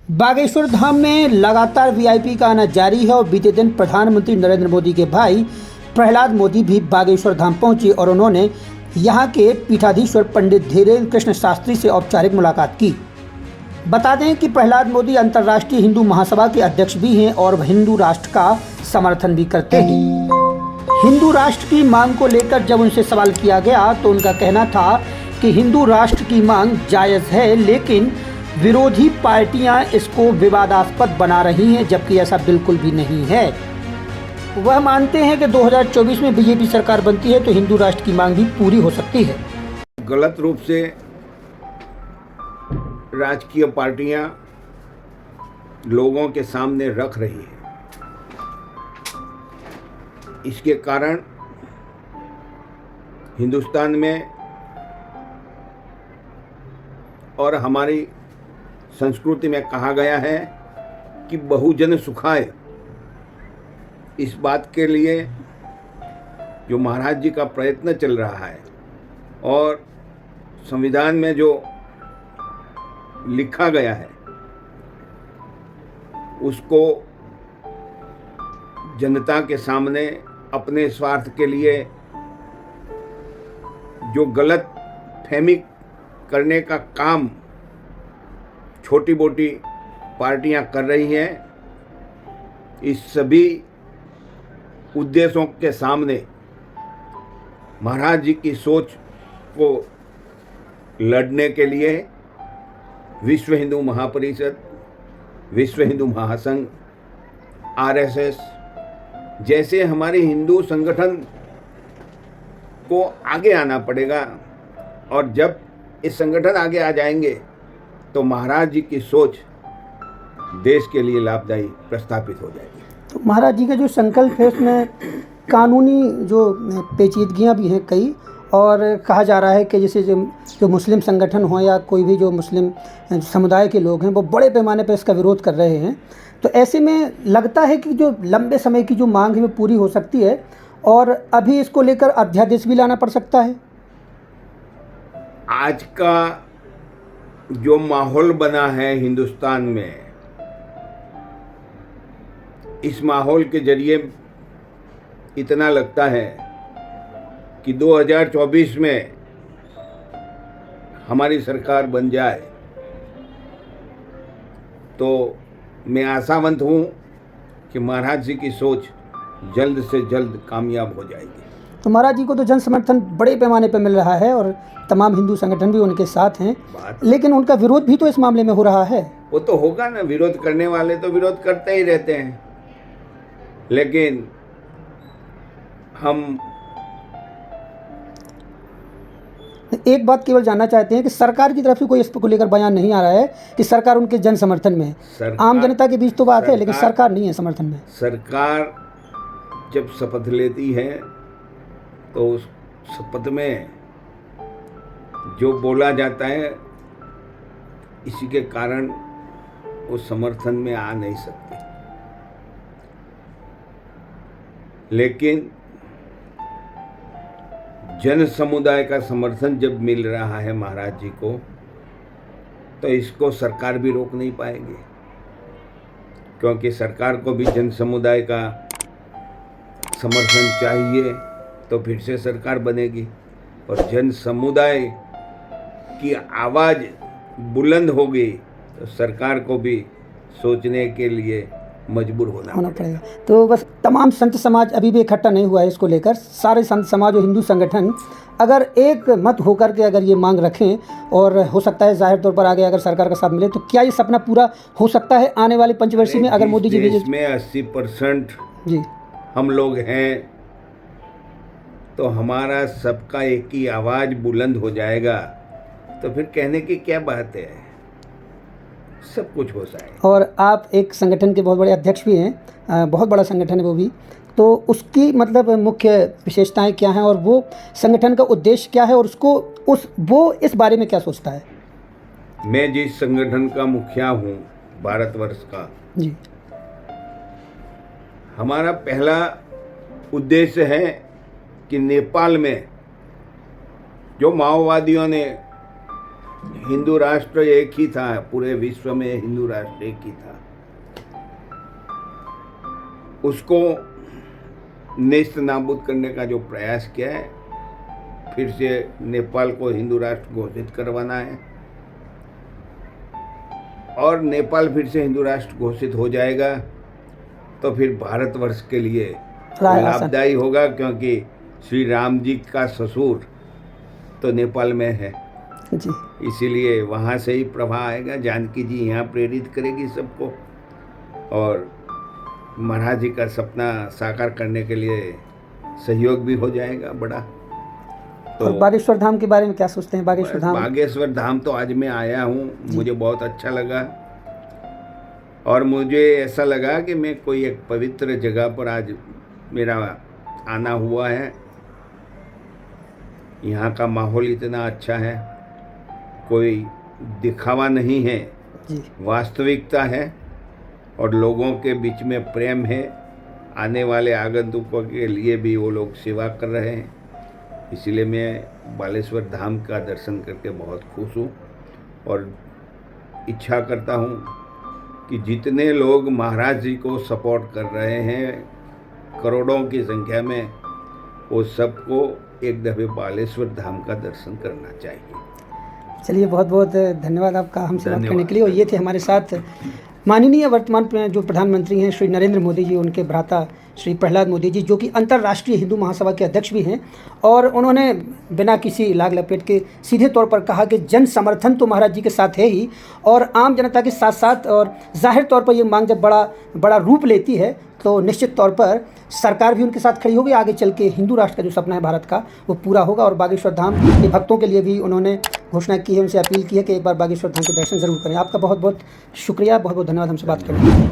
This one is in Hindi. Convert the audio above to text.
बागेश्वर धाम में लगातार वीआईपी का आना जारी है और बीते दिन प्रधानमंत्री नरेंद्र मोदी के भाई प्रहलाद मोदी भी बागेश्वर धाम पहुंचे और उन्होंने यहां के पीठाधीश्वर पंडित धीरेन्द्र कृष्ण शास्त्री से औपचारिक मुलाकात की। बता दें कि प्रहलाद मोदी अंतर्राष्ट्रीय हिंदू महासभा के अध्यक्ष भी हैं और हिंदू राष्ट्र का समर्थन भी करते हैं। हिंदू राष्ट्र की मांग को लेकर जब उनसे सवाल किया गया तो उनका कहना था कि हिंदू राष्ट्र की मांग जायज़ है, लेकिन विरोधी पार्टियां इसको विवादास्पद बना रही हैं, जबकि ऐसा बिल्कुल भी नहीं है। वह मानते हैं कि 2024 में बीजेपी सरकार बनती है तो हिंदू राष्ट्र की मांग भी पूरी हो सकती है। गलत रूप से राजकीय पार्टियां लोगों के सामने रख रही हैं। इसके कारण हिंदुस्तान में और हमारी संस्कृति में कहा गया है कि बहुजन सुखाय। इस बात के लिए जो महाराज जी का प्रयत्न चल रहा है और संविधान में जो लिखा गया है उसको जनता के सामने अपने स्वार्थ के लिए जो गलत फहमी करने का काम छोटी मोटी पार्टियां कर रही हैं, इस सभी उद्देश्यों के सामने महाराज जी की सोच को लड़ने के लिए विश्व हिंदू महापरिषद, विश्व हिंदू महासंघ, आरएसएस जैसे हमारे हिंदू संगठन को आगे आना पड़ेगा। और जब इस संगठन आगे आ जाएंगे तो महाराज जी की सोच देश के लिए लाभदायी प्रस्थापित हो जाएगी। तो महाराज जी का जो संकल्प है उसमें कानूनी जो पेचीदगियां भी हैं कई, और कहा जा रहा है कि जैसे जो मुस्लिम संगठन हो या कोई भी जो मुस्लिम समुदाय के लोग हैं वो बड़े पैमाने पर इसका विरोध कर रहे हैं। तो ऐसे में लगता है कि जो लंबे समय की जो मांग है वो पूरी हो सकती है और अभी इसको लेकर अध्यादेश भी लाना पड़ सकता है। आज का जो माहौल बना है हिंदुस्तान में, इस माहौल के जरिए इतना लगता है कि 2024 में हमारी सरकार बन जाए तो मैं आशावंत हूँ कि महाराज जी की सोच जल्द से जल्द कामयाब हो जाएगी। तो महाराज जी को तो जन समर्थन बड़े पैमाने पर मिल रहा है और तमाम हिंदू संगठन भी उनके साथ हैं, लेकिन उनका विरोध भी तो इस मामले में हो रहा है। वो तो होगा ना, विरोध करने वाले तो विरोध करते ही रहते हैं, लेकिन हम एक बात केवल जानना चाहते हैं कि सरकार की तरफ से कोई इसको लेकर बयान नहीं आ रहा है कि सरकार उनके जन समर्थन में है। आम जनता के बीच तो बात है, लेकिन सरकार नहीं है समर्थन में। सरकार जब शपथ लेती है तो उस शपथ में जो बोला जाता है इसी के कारण वो समर्थन में आ नहीं सकती। लेकिन जन समुदाय का समर्थन जब मिल रहा है महाराज जी को, तो इसको सरकार भी रोक नहीं पाएगी, क्योंकि सरकार को भी जन समुदाय का समर्थन चाहिए तो फिर से सरकार बनेगी। और जन समुदाय की आवाज़ बुलंद होगी तो सरकार को भी सोचने के लिए मजबूर होना पड़ेगा। तो बस तमाम संत समाज अभी भी इकट्ठा नहीं हुआ है इसको लेकर। सारे संत समाज और हिंदू संगठन अगर एक मत होकर के अगर ये मांग रखें और हो सकता है जाहिर तौर पर आगे अगर सरकार का साथ मिले तो क्या ये सपना पूरा हो सकता है आने वाले पंचवर्षीय में, अगर मोदी जी में 80% जी हम लोग हैं तो हमारा सबका एक ही आवाज़ बुलंद हो जाएगा, तो फिर कहने की क्या बात है, सब कुछ हो जाएगा। और आप एक संगठन के बहुत बड़े अध्यक्ष भी हैं, बहुत बड़ा संगठन है वो भी, तो उसकी मतलब मुख्य विशेषताएं क्या हैं और वो संगठन का उद्देश्य क्या है और उसको वो इस बारे में क्या सोचता है? मैं जिस संगठन का मुखिया हूँ भारतवर्ष का जी, हमारा पहला उद्देश्य है कि नेपाल में जो माओवादियों ने हिंदू राष्ट्र एक ही था, पूरे विश्व में हिंदू राष्ट्र एक ही था। उसको नेस्त नाबूद करने का जो प्रयास किया है, फिर से नेपाल को हिंदू राष्ट्र घोषित करवाना है, और नेपाल फिर से हिंदू राष्ट्र घोषित हो जाएगा तो फिर भारतवर्ष के लिए लाभदायी होगा, क्योंकि श्री राम जी का ससुर तो नेपाल में है जी। इसीलिए वहाँ से ही प्रभाव आएगा। जानकी जी यहाँ प्रेरित करेगी सबको, और महाराज जी का सपना साकार करने के लिए सहयोग भी हो जाएगा बड़ा। तो बागेश्वर धाम के बारे में क्या सोचते हैं? बागेश्वर धाम तो आज मैं आया हूँ, मुझे बहुत अच्छा लगा, और मुझे ऐसा लगा कि मैं कोई एक पवित्र जगह पर आज मेरा आना हुआ है। यहाँ का माहौल इतना अच्छा है, कोई दिखावा नहीं है जी, वास्तविकता है, और लोगों के बीच में प्रेम है। आने वाले आगंतुकों के लिए भी वो लोग सेवा कर रहे हैं। इसलिए मैं बालेश्वर धाम का दर्शन करके बहुत खुश हूँ, और इच्छा करता हूँ कि जितने लोग महाराज जी को सपोर्ट कर रहे हैं करोड़ों की संख्या में, वो सबको एक दफ़े बालेश्वर धाम का दर्शन करना चाहिए। चलिए, बहुत बहुत धन्यवाद आपका हमसे बात करने के लिए। और ये थे हमारे साथ माननीय वर्तमान जो प्रधानमंत्री हैं श्री नरेंद्र मोदी जी, उनके भ्राता श्री प्रहलाद मोदी जी, जो कि अंतर्राष्ट्रीय हिंदू महासभा के अध्यक्ष भी हैं। और उन्होंने बिना किसी लाग लपेट के सीधे तौर पर कहा कि जन समर्थन तो महाराज जी के साथ है ही, और आम जनता के साथ साथ, और जाहिर तौर पर ये मांग जब बड़ा रूप लेती है तो निश्चित तौर पर सरकार भी उनके साथ खड़ी होगी। आगे चल के हिंदू राष्ट्र का जो सपना है भारत का, वो पूरा होगा। और बागेश्वर धाम के भक्तों के लिए भी उन्होंने घोषणा की है, उनसे अपील की है कि एक बार बागेश्वर धाम के दर्शन जरूर करें। आपका बहुत बहुत शुक्रिया, बहुत बहुत धन्यवाद हमसे बात करने के लिए।